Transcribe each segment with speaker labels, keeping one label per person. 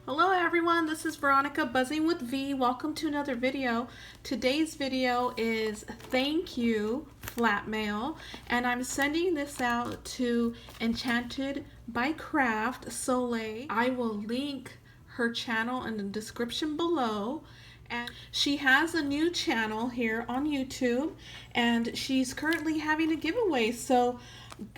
Speaker 1: Hello everyone, this is Veronica Buzzing with V. Welcome to another video. Today's video is thank you flat mail, and I'm sending this out to Enchantedbycraft Solae. I will link her channel in the description below. And she has a new channel here on YouTube, and she's currently having a giveaway. So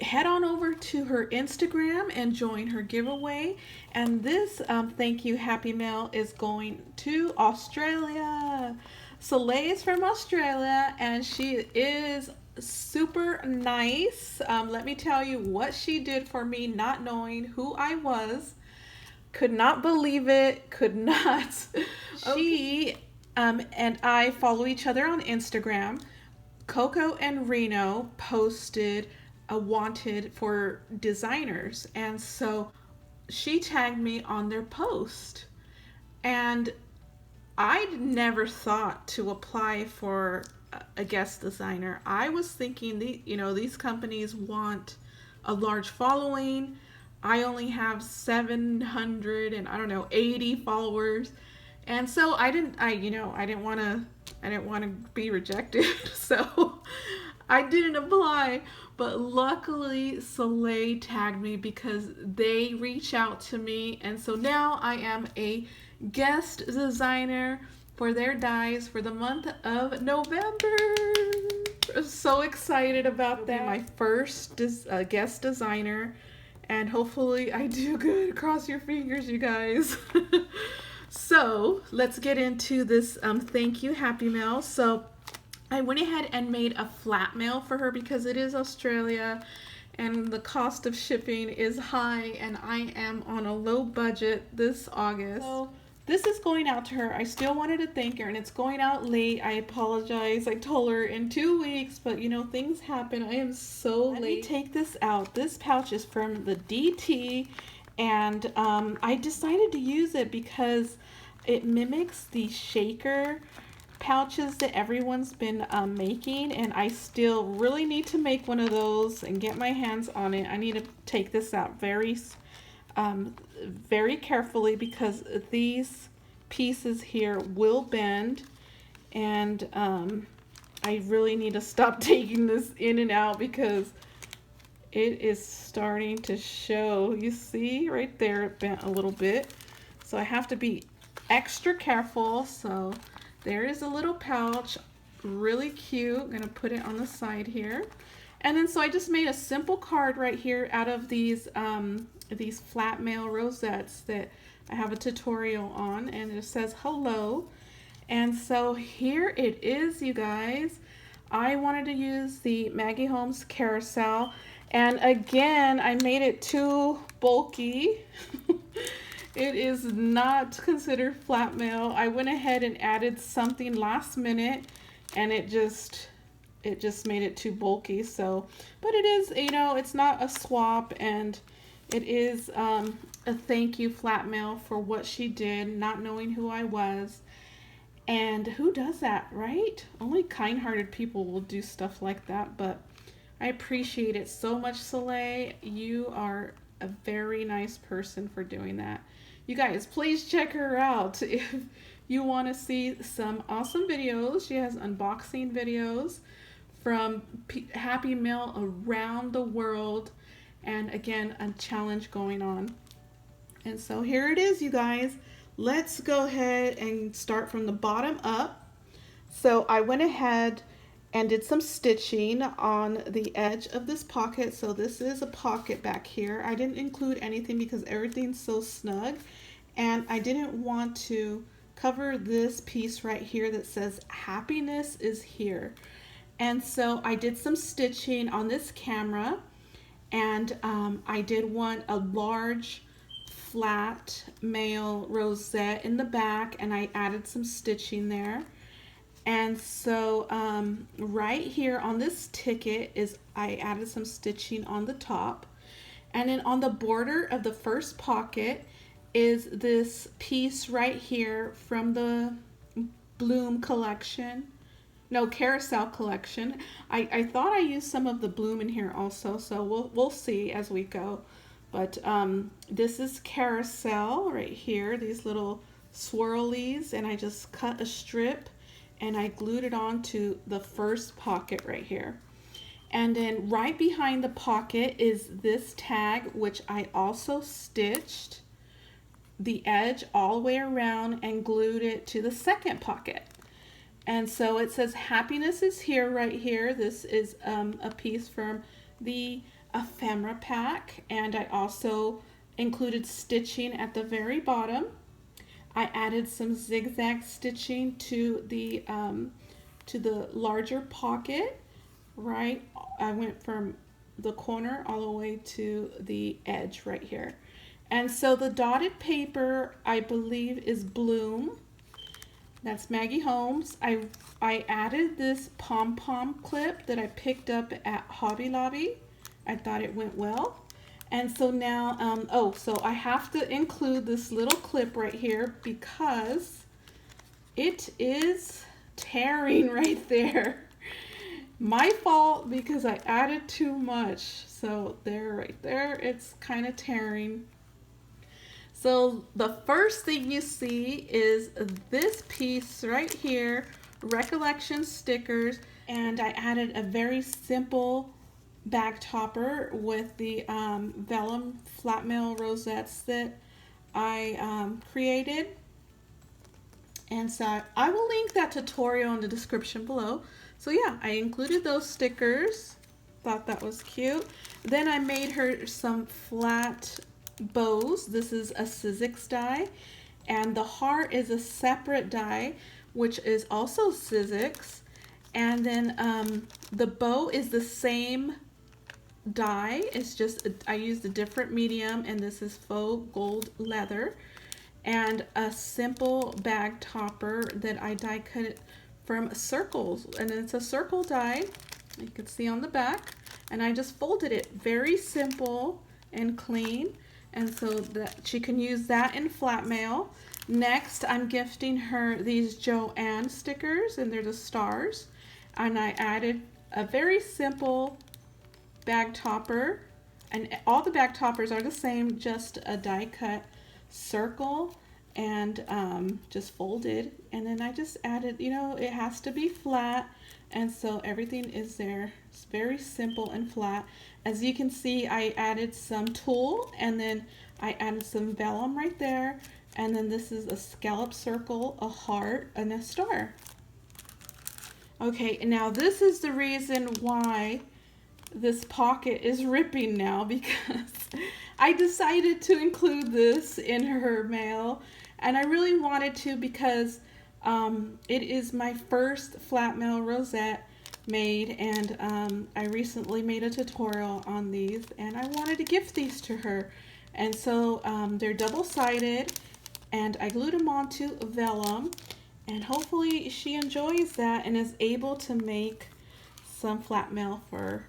Speaker 1: head on over to her Instagram and join her giveaway. And this thank you happy mail is going to Australia. Soleil is from Australia, and she is super nice. Let me tell you what she did for me, not knowing who I was. Could not believe it, could not. She and I follow each other on Instagram. Coco and Reno posted a wanted for designers, and so she tagged me on their post. And I never thought to apply for a guest designer. I was thinking these companies want a large following. I only have 700 and I don't know 80 followers, and so I didn't want to be rejected. So I didn't apply. But luckily Soleil tagged me because they reach out to me, and so now I am a guest designer for their dies for the month of November. I'm so excited about that. My first guest designer, and hopefully I do good. Cross your fingers, you guys. So let's get into this thank you happy mail. So I went ahead and made a flat mail for her because it is Australia and the cost of shipping is high, and I am on a low budget this August. So this is going out to her. I still wanted to thank her, and it's going out late. I apologize. I told her in 2 weeks, but things happen. I am so late. Let me take this out. This pouch is from the DT, and I decided to use it because it mimics the shaker pouches that everyone's been making, and I still really need to make one of those and get my hands on it. I need to take this out very carefully because these pieces here will bend, and I really need to stop taking this in and out because it is starting to show. You see right there, it bent a little bit, so I have to be extra careful. So there is a little pouch, really cute. I'm gonna put it on the side here. And then so I just made a simple card right here out of these flat mail rosettes that I have a tutorial on, and it says hello. And so here it is, you guys. I wanted to use the Maggie Holmes carousel, and again I made it too bulky. It is not considered flat mail. I went ahead and added something last minute, and it just made it too bulky. So, but it is, it's not a swap, and it is a thank you flat mail for what she did, not knowing who I was. And who does that, right? Only kind-hearted people will do stuff like that, but I appreciate it so much, Soleil. You are a very nice person for doing that. You guys, please check her out if you want to see some awesome videos. She has unboxing videos from happy mail around the world, and again, a challenge going on. And so here it is, you guys. Let's go ahead and start from the bottom up. So I went ahead and did some stitching on the edge of this pocket. So this is a pocket back here. I didn't include anything because everything's so snug, and I didn't want to cover this piece right here that says happiness is here. And so I did some stitching on this camera, and I did want a large flat mail rosette in the back, and I added some stitching there. And so right here on this ticket I added some stitching on the top, and then on the border of the first pocket is this piece right here from the Bloom collection. No, carousel collection. I thought I used some of the bloom in here also, so we'll see as we go. But this is carousel right here, these little swirlies, and I just cut a strip and I glued it onto the first pocket right here. And then right behind the pocket is this tag, which I also stitched the edge all the way around and glued it to the second pocket. And so it says happiness is here right here. This is a piece from the ephemera pack, and I also included stitching at the very bottom. I added some zigzag stitching to the larger pocket, right? I went from the corner all the way to the edge right here. And so the dotted paper, I believe, is Bloom. That's Maggie Holmes. I added this pom-pom clip that I picked up at Hobby Lobby. I thought it went well. And so now, so I have to include this little clip right here because it is tearing right there. My fault because I added too much. So there, right there, it's kind of tearing. So the first thing you see is this piece right here, Recollection stickers, and I added a very simple bag topper with the vellum flat mail rosettes that I created. And so I will link that tutorial in the description below. So yeah, I included those stickers. Thought that was cute. Then I made her some flat bows. This is a Sizzix die, and the heart is a separate die, which is also Sizzix. And then the bow is the same die. It's just I used a different medium, and this is faux gold leather, and a simple bag topper that I die cut from circles, and it's a circle die. You can see on the back, and I just folded it very simple and clean, and so that she can use that in flat mail. Next, I'm gifting her these Joanne stickers, and they're the stars, and I added a very simple bag topper, and all the bag toppers are the same, just a die cut circle and just folded, and then I just added, you know, it has to be flat, and so everything is there. It's very simple and flat. As you can see, I added some tulle, and then I added some vellum right there, and then this is a scallop circle, a heart, and a star. Okay, and now this is the reason why this pocket is ripping now, because I decided to include this in her mail, and I really wanted to because it is my first flat mail rosette made, and I recently made a tutorial on these, and I wanted to gift these to her. And so they're double-sided, and I glued them onto vellum, and hopefully she enjoys that and is able to make some flat mail for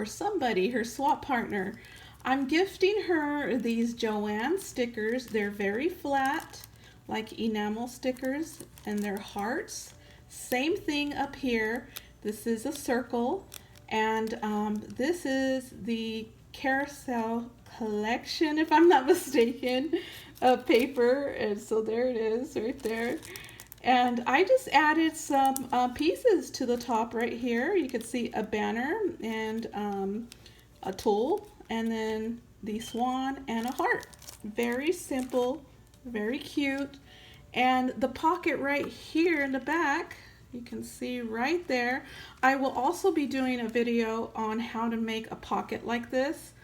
Speaker 1: somebody, her swap partner. I'm gifting her these Joanne stickers. They're very flat, like enamel stickers, and they're hearts. Same thing up here. This is a circle, and this is the Carousel collection, if I'm not mistaken, of paper. And so there it is right there. And I just added some pieces to the top right here. You can see a banner and a tulle, and then the swan and a heart. Very simple, very cute. And the pocket right here in the back, you can see right there. I will also be doing a video on how to make a pocket like this.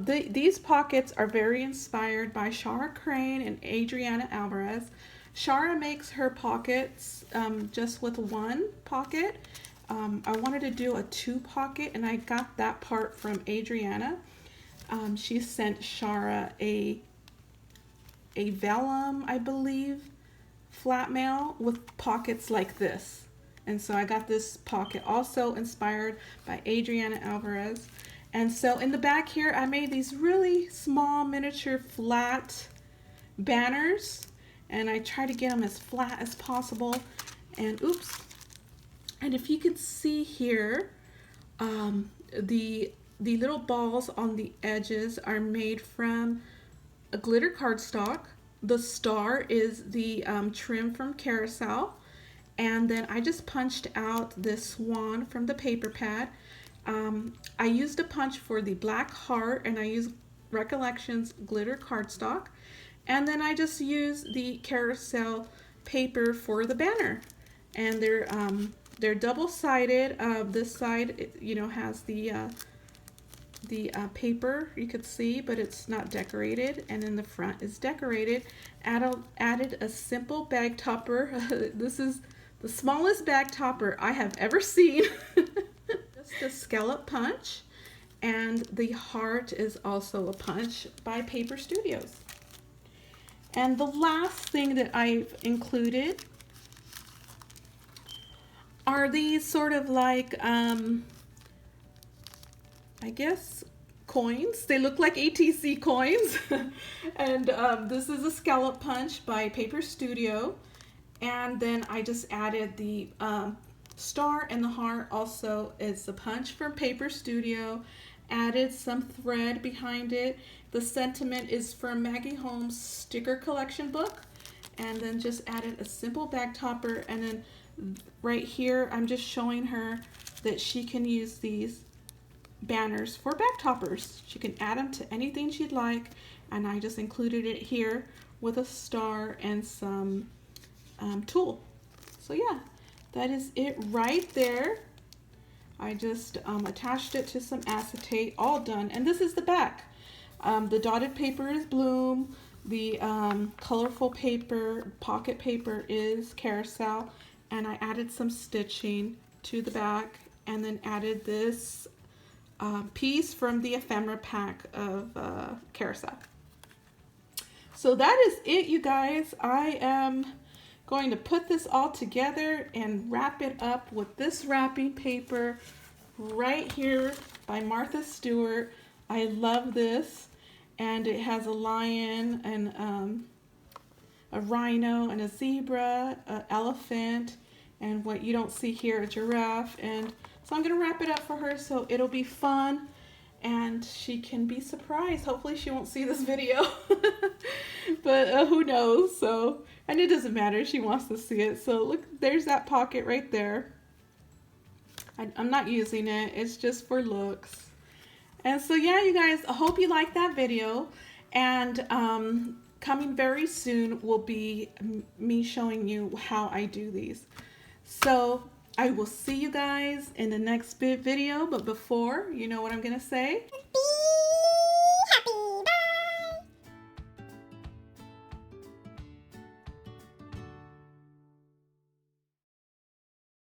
Speaker 1: These pockets are very inspired by Shara Crane and Adriana Alvarez. Shara makes her pockets just with one pocket. I wanted to do a 2-pocket, and I got that part from Adriana. She sent Shara a vellum, I believe, flat mail with pockets like this. And so I got this pocket also inspired by Adriana Alvarez. And so in the back here, I made these really small miniature flat banners, and I try to get them as flat as possible. And oops. And if you can see here, the the little balls on the edges are made from a glitter cardstock. The star is the trim from Carousel. And then I just punched out this swan from the paper pad. I used a punch for the black heart, and I used Recollections glitter cardstock. And then I just used the Carousel paper for the banner. And they're double-sided. This side, has the paper you could see, but it's not decorated, and then the front is decorated. Added a simple bag topper. This is the smallest bag topper I have ever seen. Just a scallop punch, and the heart is also a punch by Paper Studios. And the last thing that I've included are these sort of like I guess coins. They look like ATC coins. And this is a scallop punch by Paper Studio. And then I just added the star and the heart also is a punch from Paper Studio. Added some thread behind it. The sentiment is from Maggie Holmes' sticker collection book. And then just added a simple bag topper. And then right here, I'm just showing her that she can use these banners for bag toppers. She can add them to anything she'd like. And I just included it here with a star and some tulle. So yeah, that is it right there. I just attached it to some acetate, all done. And this is the back. The dotted paper is Bloom. The colorful paper, pocket paper is Carousel. And I added some stitching to the back, and then added this piece from the ephemera pack of Carousel. So that is it, you guys. I am going to put this all together and wrap it up with this wrapping paper right here by Martha Stewart. I love this, and it has a lion and a rhino and a zebra, an elephant, and what you don't see here, a giraffe. And so I'm going to wrap it up for her so it'll be fun and she can be surprised. Hopefully she won't see this video, but who knows. So, and it doesn't matter, she wants to see it. So look, there's that pocket right there. I'm not using it, it's just for looks. And so yeah, you guys, I hope you liked that video. And coming very soon will be me showing you how I do these. So I will see you guys in the next video, but before, you know what I'm gonna say?